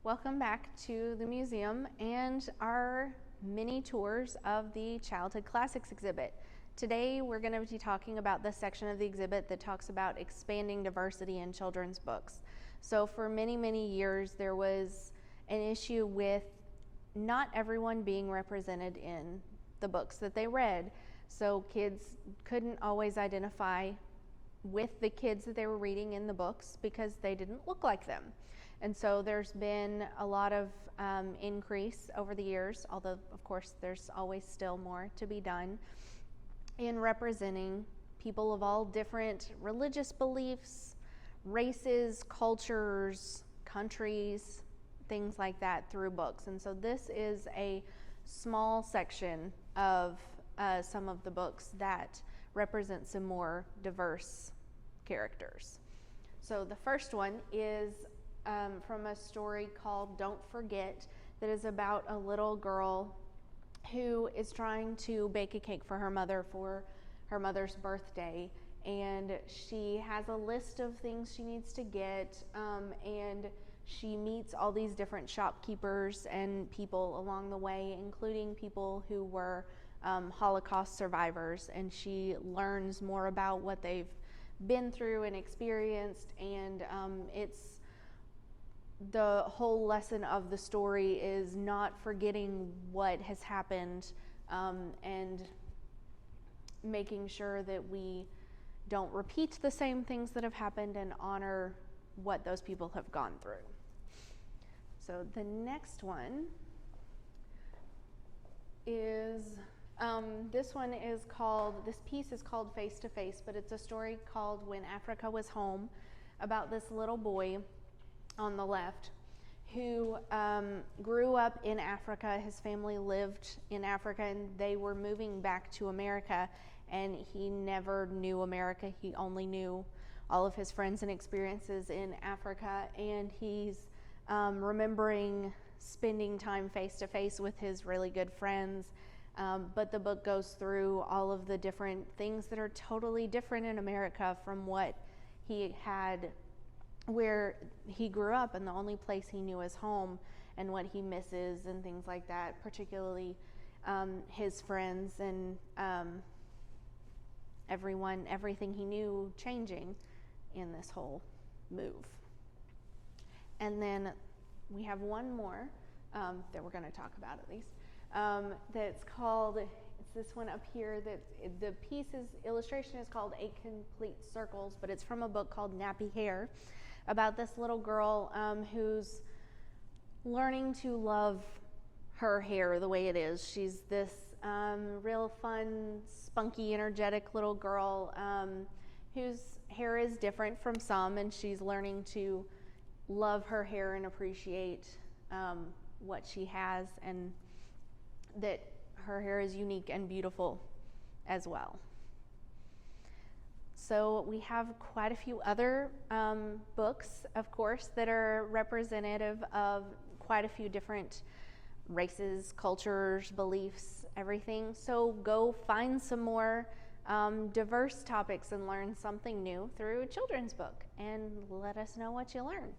Welcome back to the museum and our mini tours of the Childhood Classics exhibit. Today we're going to be talking about the section of the exhibit that talks about expanding diversity in children's books. So for many years there was an issue with not everyone being represented in the books that they read. So kids couldn't always identify with the kids that they were reading in the books because they didn't look like them. And so there's been a lot of increase over the years, although of course there's always still more to be done in representing people of all different religious beliefs, races, cultures, countries, things like that through books. And so this is a small section of some of the books that represent some more diverse characters. So the first one is from a story called Don't Forget, that is about a little girl who is trying to bake a cake for her mother's birthday, and she has a list of things she needs to get, and she meets all these different shopkeepers and people along the way, including people who were Holocaust survivors, and she learns more about what they've been through and experienced, and it's the whole lesson of the story is not forgetting what has happened, and making sure that we don't repeat the same things that have happened and honor what those people have gone through. So the next one is, this piece is called Face to Face, but it's a story called When Africa Was Home, about this little boy on the left who grew up in Africa. His family lived in Africa and they were moving back to America, and he never knew America. He only knew all of his friends and experiences in Africa, and he's remembering spending time face to face with his really good friends. But the book goes through all of the different things that are totally different in America from what he had where he grew up, and the only place he knew as home, and what he misses and things like that, particularly his friends and everything he knew changing in this whole move. And then we have one more that we're going to talk about at least, that's called, it's this one up here, that the illustration is called Eight Complete Circles, but it's from a book called Nappy Hair, about this little girl who's learning to love her hair the way it is. She's this real fun, spunky, energetic little girl whose hair is different from some, and she's learning to love her hair and appreciate what she has, and that her hair is unique and beautiful as well. So we have quite a few other books, of course, that are representative of quite a few different races, cultures, beliefs, everything. So go find some more diverse topics and learn something new through a children's book, and let us know what you learn.